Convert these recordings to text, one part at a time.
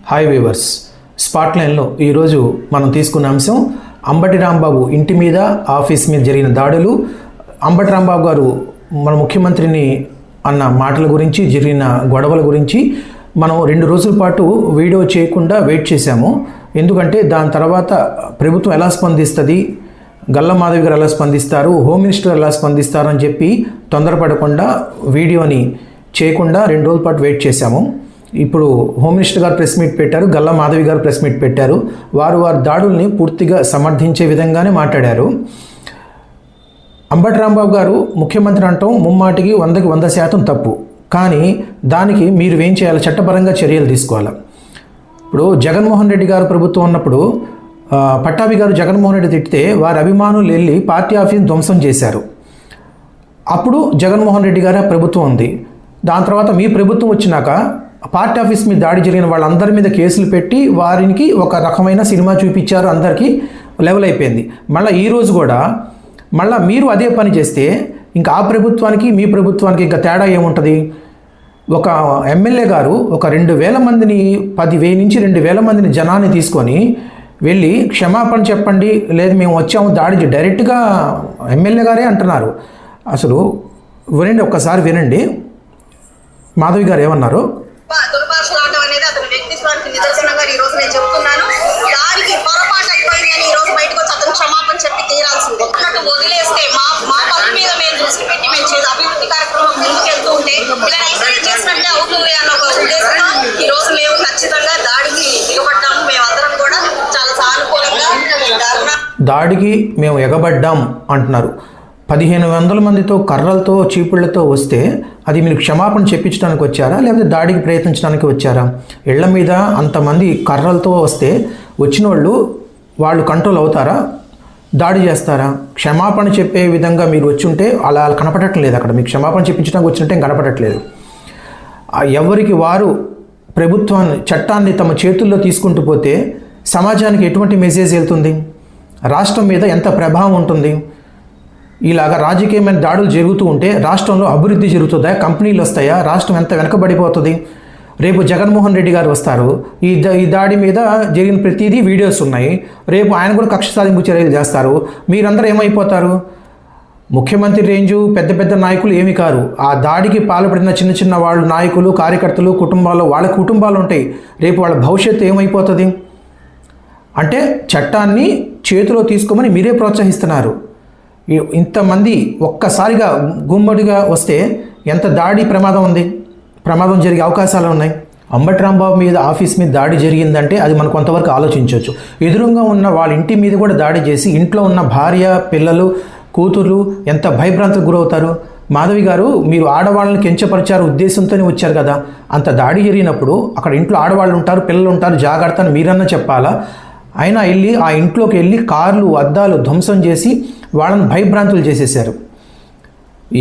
Hi weavers, స్పాట్లైన్లో ఈరోజు మనం తీసుకున్న అంశం అంబటి రాంబాబు ఇంటి మీద ఆఫీస్ మీద జరిగిన దాడులు. అంబటి రాంబాబు గారు మన ముఖ్యమంత్రిని అన్న మాటల గురించి, జరిగిన గొడవల గురించి మనం 2 రోజుల పాటు వీడియో చేయకుండా వెయిట్ చేశాము. ఎందుకంటే దాని తర్వాత ప్రభుత్వం ఎలా స్పందిస్తుంది, గల్లా మాధవి గారు ఎలా స్పందిస్తారు, హోమ్ మినిస్టర్ ఎలా స్పందిస్తారు అని చెప్పి తొందరపడకుండా వీడియోని చేయకుండా 2 రోజుల పాటు వెయిట్ చేశాము. ఇప్పుడు హోమ్ మినిస్టర్ గారు ప్రెస్ మీట్ పెట్టారు, గల్లా మాధవి గారు ప్రెస్ మీట్ పెట్టారు. వారి దాడుల్ని పూర్తిగా సమర్థించే విధంగానే మాట్లాడారు. అంబటి రాంబాబు గారు ముఖ్యమంత్రి అంటాం ముమ్మాటికి 100కి 100% తప్పు. కానీ దానికి మీరు ఏం చేయాలి? చట్టపరంగా చర్యలు తీసుకోవాలి. ఇప్పుడు జగన్మోహన్ రెడ్డి గారు ప్రభుత్వం ఉన్నప్పుడు పట్టాభి గారు జగన్మోహన్ రెడ్డి తిట్టితే వారి అభిమానులు వెళ్ళి పార్టీ ఆఫీస్ ధ్వంసం చేశారు. అప్పుడు జగన్మోహన్ రెడ్డి గారి ప్రభుత్వం ఉంది. దాని తర్వాత మీ ప్రభుత్వం వచ్చినాక పార్టీ ఆఫీస్ మీద దాడి జరిగిన వాళ్ళందరి మీద కేసులు పెట్టి వారికి ఒక రకమైన సినిమా చూపించారు, అందరికీ లెవెల్ అయిపోయింది. మళ్ళీ ఈరోజు కూడా మళ్ళీ మీరు అదే పని చేస్తే ఇంకా ఆ ప్రభుత్వానికి మీ ప్రభుత్వానికి ఇంకా తేడా ఏముంటుంది? ఒక ఎమ్మెల్యే గారు ఒక 2,000 మందిని 10,000 నుంచి 2,000 మందిని జనాన్ని తీసుకొని వెళ్ళి క్షమాపణ చెప్పండి, లేదు మేము వచ్చాము దాడి డైరెక్ట్గా ఎమ్మెల్యే గారే అంటున్నారు. అసలు వినండి, ఒక్కసారి వినండి మాధవి గారు ఏమన్నారు. దుర్భాషలాటం అనేది అతని వ్యక్తిత్వానికి నిదర్శనంగా ఈ రోజు నేను చెప్తున్నాను. దానికి పొరపాటు అయిపోయింది అని ఈ రోజు బయటకు వచ్చి అతను క్షమాపణ చెప్పి తీరాల్సిందే. అన్నట్టు వదిలేస్తే మా పనుల మీద మేము దృష్టి పెట్టి మేము చేసే అభివృద్ధి కార్యక్రమం ముందుకెళ్తూ ఉంటే ఇలా ఎంకరేజ్ చేసినట్టే అవుతుంది అన్న ఒక ఉద్దేశంతో ఈ రోజు మేము ఖచ్చితంగా దాడికి దిగబడ్డాము. మేమందరం కూడా చాలా సానుకూలంగా దాడికి మేము ఎగబడ్డాం అంటున్నారు. 1,500 మందితో కర్రలతో చీపుళ్లతో వస్తే అది మీరు క్షమాపణ చెప్పించడానికి వచ్చారా, లేకపోతే దాడికి ప్రయత్నించడానికి వచ్చారా? ఇళ్ల మీద అంతమంది కర్రలతో వస్తే వచ్చిన వాళ్ళు కంట్రోల్ అవుతారా, దాడి చేస్తారా? క్షమాపణ చెప్పే విధంగా మీరు వచ్చి ఉంటే అలా కనపడట్లేదు. అక్కడ మీకు క్షమాపణ చెప్పించడానికి వచ్చినట్టే కనపడట్లేదు. ఎవరికి వారు ప్రభుత్వాన్ని, చట్టాన్ని తమ చేతుల్లో తీసుకుంటూ పోతే సమాజానికి ఎటువంటి మెసేజ్ వెళ్తుంది? రాష్ట్రం మీద ఎంత ప్రభావం ఉంటుంది? ఇలాగా రాజకీయమైన దాడులు జరుగుతూ ఉంటే రాష్ట్రంలో అభివృద్ధి జరుగుతుందా? కంపెనీలు వస్తాయా? రాష్ట్రం ఎంత వెనకబడిపోతుంది? రేపు జగన్మోహన్ రెడ్డి గారు వస్తారు. ఈ దాడి మీద జరిగిన ప్రతిదీ వీడియోస్ ఉన్నాయి. రేపు ఆయన కూడా కక్ష సాధింపు చర్యలు చేస్తారు. మీరందరూ ఏమైపోతారు? ముఖ్యమంత్రి రేంజు పెద్ద పెద్ద నాయకులు ఏమి కారు. ఆ దాడికి పాల్పడిన చిన్న చిన్న వాళ్ళు, నాయకులు, కార్యకర్తలు, కుటుంబాలు, వాళ్ళ కుటుంబాలు ఉంటాయి. రేపు వాళ్ళ భవిష్యత్తు ఏమైపోతుంది? అంటే చట్టాన్ని చేతిలో తీసుకోమని మీరే ప్రోత్సహిస్తున్నారు. ఇంతమంది ఒక్కసారిగా గుమ్మడిగా వస్తే ఎంత దాడి ప్రమాదం జరిగే అవకాశాలు ఉన్నాయి. అంబటి రాంబాబు మీద ఆఫీస్ మీద దాడి జరిగిందంటే అది మనం కొంతవరకు ఆలోచించవచ్చు. ఎదురుగా ఉన్న వాళ్ళ ఇంటి మీద కూడా దాడి చేసి ఇంట్లో ఉన్న భార్య, పిల్లలు, కూతుర్లు ఎంత భయభ్రాంతులకు గురవుతారు? మాధవి గారు, మీరు ఆడవాళ్ళని కించపరిచారు ఉద్దేశంతోనే వచ్చారు కదా. అంత దాడి జరిగినప్పుడు అక్కడ ఇంట్లో ఆడవాళ్ళు ఉంటారు, పిల్లలు ఉంటారు, జాగ్రత్త అని మీరన్నా చెప్పాలా? అయినా ఆ ఇంట్లోకి వెళ్ళి కార్లు, అద్దాలు ధ్వంసం చేసి వాళ్ళని భయభ్రాంతులు చేసేసారు.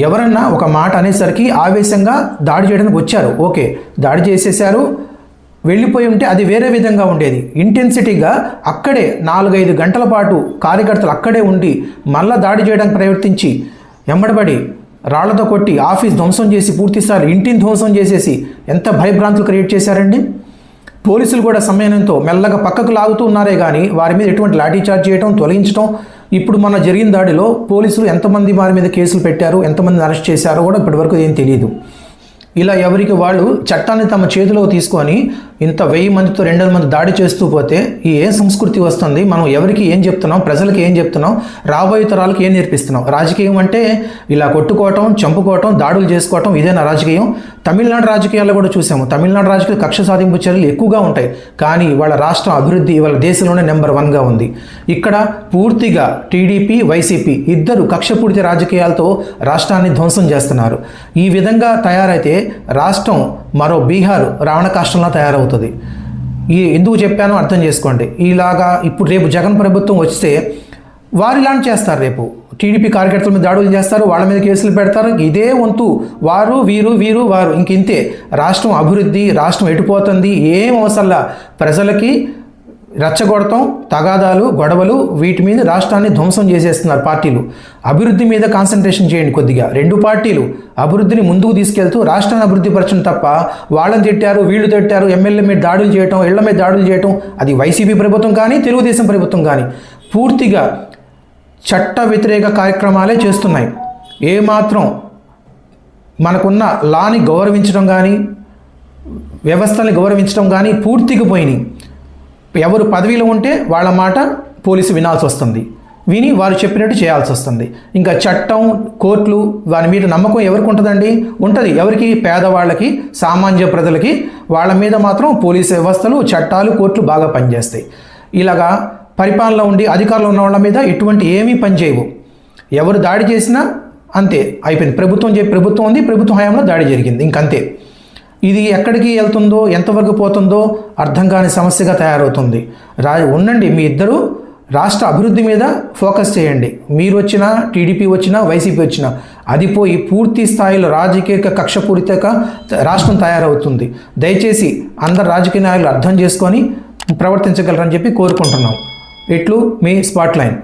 ఎవరన్నా ఒక మాట అనేసరికి ఆవేశంగా దాడి చేయడానికి వచ్చారు, ఓకే, దాడి చేసేసారు. వెళ్ళిపోయి ఉంటే అది వేరే విధంగా ఉండేది. ఇంటెన్సిటీగా అక్కడే 4-5 గంటల పాటు కార్యకర్తలు అక్కడే ఉండి మళ్ళా దాడి చేయడానికి ప్రవర్తించి ఎంబడబడి రాళ్లతో కొట్టి ఆఫీస్ ధ్వంసం చేసి పూర్తిసారి ఇంటిని ధ్వంసం చేసేసి ఎంత భయభ్రాంతులు క్రియేట్ చేశారండి. పోలీసులు కూడా సమయంతో మెల్లగా పక్కకు లాగుతూ ఉన్నారే కానీ వారి మీద ఎటువంటి లాఠీ చార్జ్ చేయడం, తొలగించడం. ఇప్పుడు మన జరిగిన దాడిలో పోలీసులు ఎంతమంది వారి మీద కేసులు పెట్టారు, ఎంతమందిని అరెస్ట్ చేశారో కూడా ఇప్పటివరకు ఏం తెలియదు. ఇలా ఎవరికి వాళ్ళు చట్టాన్ని తమ చేతిలో తీసుకొని ఇంత 1000 మందితో 200 మంది దాడి చేస్తూ పోతే ఏ సంస్కృతి వస్తుంది? మనం ఎవరికి ఏం చెప్తున్నాం? ప్రజలకు ఏం చెప్తున్నాం? రాబోయే తరాలకు ఏం నేర్పిస్తున్నాం? రాజకీయం అంటే ఇలా కొట్టుకోవటం, చంపుకోవటం, దాడులు చేసుకోవటం, ఇదేనా రాజకీయం? తమిళనాడు రాజకీయాల్లో కూడా చూసాము. తమిళనాడు రాజకీయాలు కక్ష సాధింపు చర్యలు ఎక్కువగా ఉంటాయి. కానీ వాళ్ళ రాష్ట్రం అభివృద్ధి వాళ్ళ దేశంలోనే నెంబర్ 1గా ఉంది. ఇక్కడ పూర్తిగా టీడీపీ, వైసీపీ ఇద్దరు కక్షపూరిత రాజకీయాలతో రాష్ట్రాన్ని ధ్వంసం చేస్తున్నారు. ఈ విధంగా తయారైతే రాష్ట్రం మరో బీహార్ రావణ కాష్టంలా తయారవుతుంది. ఎందుకు చెప్పానో అర్థం చేసుకోండి. ఇలాగా ఇప్పుడు రేపు జగన్ ప్రభుత్వం వస్తే వారు ఇలాంటి చేస్తారు. రేపు టీడీపీ కార్యకర్తల మీద దాడులు చేస్తారు, వాళ్ళ మీద కేసులు పెడతారు. ఇదే వంతు వారు వీరు వారు ఇంతే. రాష్ట్రం అభివృద్ధి, రాష్ట్రం ఎటుపోతుంది, ఏం అవసరంలా. ప్రజలకి రెచ్చగొడతాం, తగాదాలు, గొడవలు, వీటి మీద రాష్ట్రాన్ని ధ్వంసం చేసేస్తున్నారు పార్టీలు. అభివృద్ధి మీద కాన్సన్ట్రేషన్ చేయండి కొద్దిగా. రెండు పార్టీలు అభివృద్ధిని ముందుకు తీసుకెళ్తూ రాష్ట్రాన్ని అభివృద్ధి పరచడం తప్ప వాళ్ళని తిట్టారు, వీళ్ళు తిట్టారు, ఎమ్మెల్యే మీద దాడులు చేయటం, ఇళ్ల మీద దాడులు చేయటం, అది వైసీపీ ప్రభుత్వం కానీ తెలుగుదేశం ప్రభుత్వం కానీ పూర్తిగా చట్ట వ్యతిరేక కార్యక్రమాలే చేస్తున్నాయి. ఏమాత్రం మనకున్న లాని గౌరవించడం కానీ, వ్యవస్థల్ని గౌరవించడం కానీ పూర్తిగా పోయినాయి. ఎవరు పదవిలో ఉంటే వాళ్ళ మాట పోలీసు వినాల్సి వస్తుంది, విని వారు చెప్పినట్టు చేయాల్సి వస్తుంది. ఇంకా చట్టం, కోర్టులు, వారి మీద నమ్మకం ఎవరికి ఉంటుందండి? ఉంటుంది. ఎవరికి? పేదవాళ్ళకి, సామాన్య ప్రజలకి. వాళ్ళ మీద మాత్రం పోలీసు వ్యవస్థలు, చట్టాలు, కోర్టులు బాగా పనిచేస్తాయి. ఇలాగా పరిపాలనలో ఉండి అధికారంలో ఉన్న వాళ్ళ మీద ఎటువంటి ఏమీ పనిచేయవు. ఎవరు దాడి చేసినా అంతే, అయిపోయింది. ప్రభుత్వం ఉంది, ప్రభుత్వం హయాంలో దాడి జరిగింది, ఇంకంతే. ఇది ఎక్కడికి వెళ్తుందో, ఎంతవరకు పోతుందో అర్థం కాని సమస్యగా తయారవుతుంది. ఉండండి, మీ ఇద్దరు రాష్ట్ర అభివృద్ధి మీద ఫోకస్ చేయండి. మీరు వచ్చినా, టీడీపీ వచ్చినా, వైసీపీ వచ్చినా, అది పోయి పూర్తి స్థాయిలో రాజకీయ కక్షపూరితంగా రాష్ట్రం తయారవుతుంది. దయచేసి అందరు రాజకీయ నాయకులు అర్థం చేసుకొని ప్రవర్తించగలరని చెప్పి కోరుకుంటున్నాం. ఇట్లు మీ స్పాట్ లైన్.